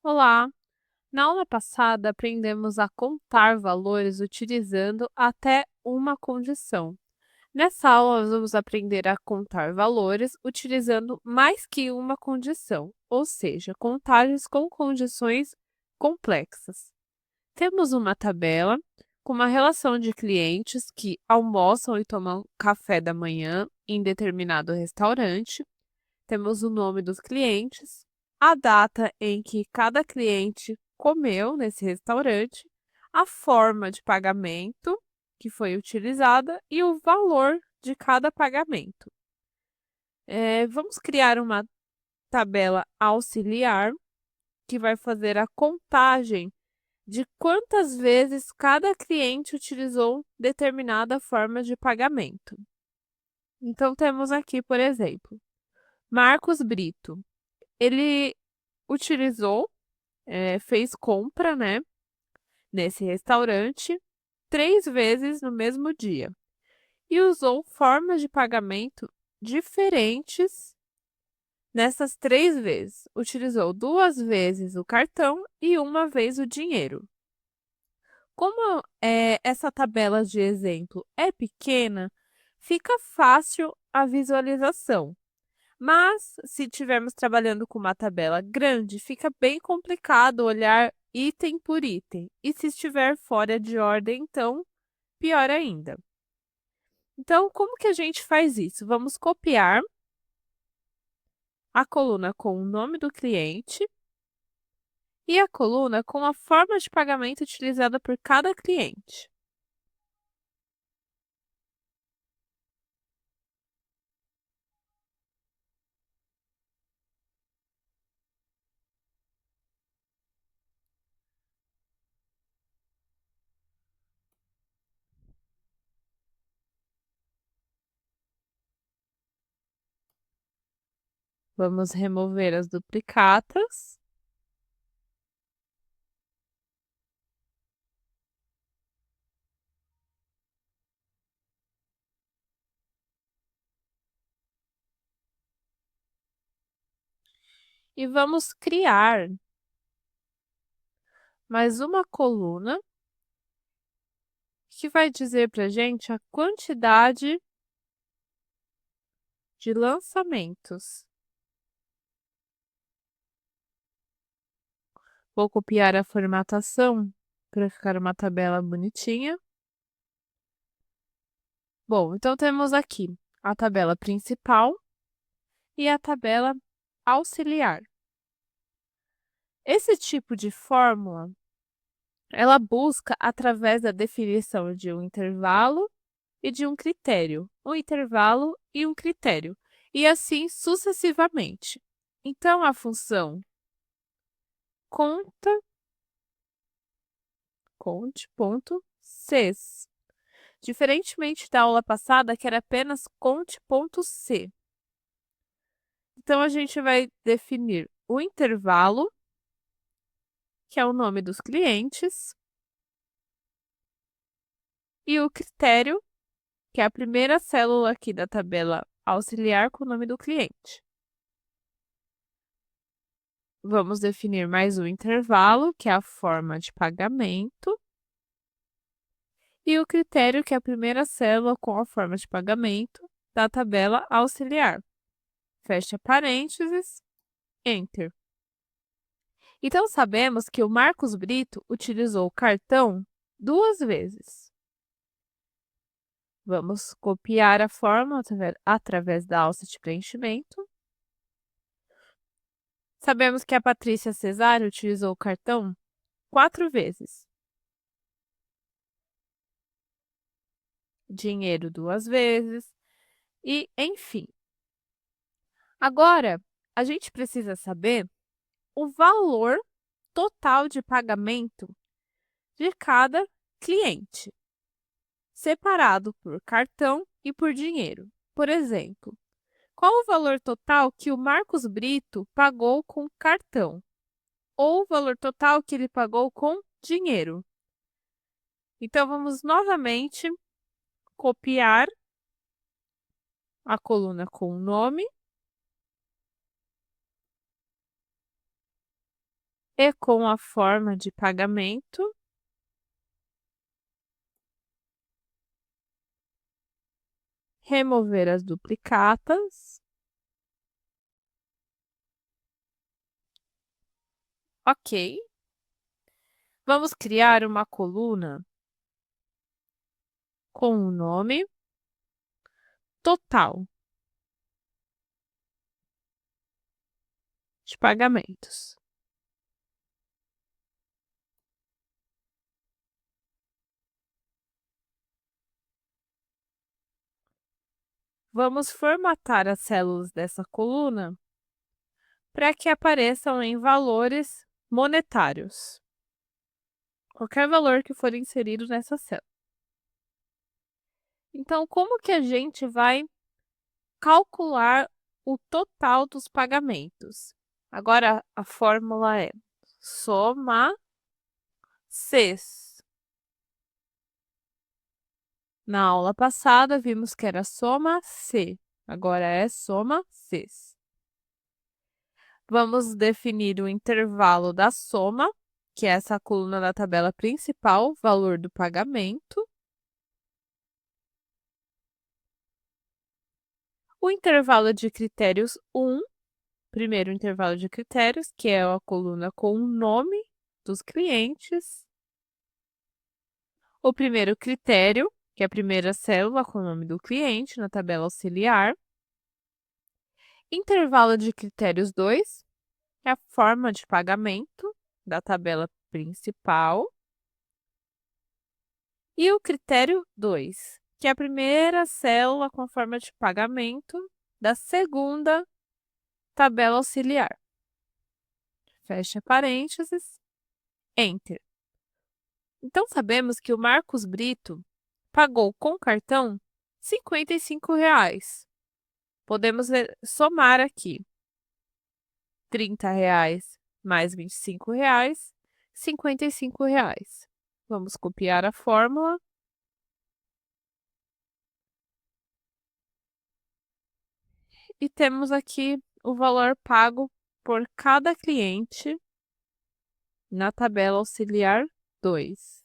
Olá! Na aula passada, aprendemos a contar valores utilizando até uma condição. Nessa aula, nós vamos aprender a contar valores utilizando mais que uma condição, ou seja, contagens com condições complexas. Temos uma tabela com uma relação de clientes que almoçam e tomam café da manhã em determinado restaurante. Temos o nome dos clientes, a data em que cada cliente comeu nesse restaurante, a forma de pagamento que foi utilizada e o valor de cada pagamento. Vamos criar uma tabela auxiliar que vai fazer a contagem de quantas vezes cada cliente utilizou determinada forma de pagamento. Então, temos aqui, por exemplo, Marcos Brito. Ele utilizou, fez compra, né, nesse restaurante 3 vezes no mesmo dia e usou formas de pagamento diferentes nessas 3 vezes. Utilizou 2 vezes o cartão e uma vez o dinheiro. Como, essa tabela de exemplo é pequena, fica fácil a visualização. Mas, se estivermos trabalhando com uma tabela grande, fica bem complicado olhar item por item. E se estiver fora de ordem, então, pior ainda. Então, como que a gente faz isso? Vamos copiar a coluna com o nome do cliente e a coluna com a forma de pagamento utilizada por cada cliente. Vamos remover as duplicatas. E vamos criar mais uma coluna que vai dizer para a gente a quantidade de lançamentos. Vou copiar a formatação para ficar uma tabela bonitinha. Bom, então temos aqui a tabela principal e a tabela auxiliar. Esse tipo de fórmula, ela busca através da definição de um intervalo e de um critério, um intervalo e um critério, e assim sucessivamente. Então, a função conte.ces. Diferentemente da aula passada, que era apenas conte.c. Então, a gente vai definir o intervalo, que é o nome dos clientes, e o critério, que é a primeira célula aqui da tabela auxiliar com o nome do cliente. Vamos definir mais o intervalo, que é a forma de pagamento, e o critério, que é a primeira célula com a forma de pagamento da tabela auxiliar. Fecha parênteses, Enter. Então, sabemos que o Marcos Brito utilizou o cartão 2 vezes. Vamos copiar a forma através da alça de preenchimento. Sabemos que a Patrícia Cesário utilizou o cartão 4 vezes. Dinheiro 2 vezes. E, enfim. Agora, a gente precisa saber o valor total de pagamento de cada cliente, separado por cartão e por dinheiro. Por exemplo, qual o valor total que o Marcos Brito pagou com cartão? Ou o valor total que ele pagou com dinheiro? Então, vamos novamente copiar a coluna com o nome e com a forma de pagamento. Remover as duplicatas. Ok. Vamos criar uma coluna com o nome total de pagamentos. Vamos formatar as células dessa coluna para que apareçam em valores monetários. Qualquer valor que for inserido nessa célula. Então, como que a gente vai calcular o total dos pagamentos? Agora, a fórmula é soma Cs. Na aula passada, vimos que era soma C. Agora é soma Cs. Vamos definir o intervalo da soma, que é essa coluna da tabela principal, valor do pagamento. O intervalo de critérios 1, primeiro intervalo de critérios, que é a coluna com o nome dos clientes. O primeiro critério, que é a primeira célula com o nome do cliente na tabela auxiliar. Intervalo de critérios 2, que é a forma de pagamento da tabela principal. E o critério 2, que é a primeira célula com a forma de pagamento da segunda tabela auxiliar. Fecha parênteses, Enter. Então, sabemos que o Marcos Brito pagou com cartão R$ 55. Podemos somar aqui. R$ 30 mais R$ 25, R$ 55. Vamos copiar a fórmula. E temos aqui o valor pago por cada cliente na tabela auxiliar 2.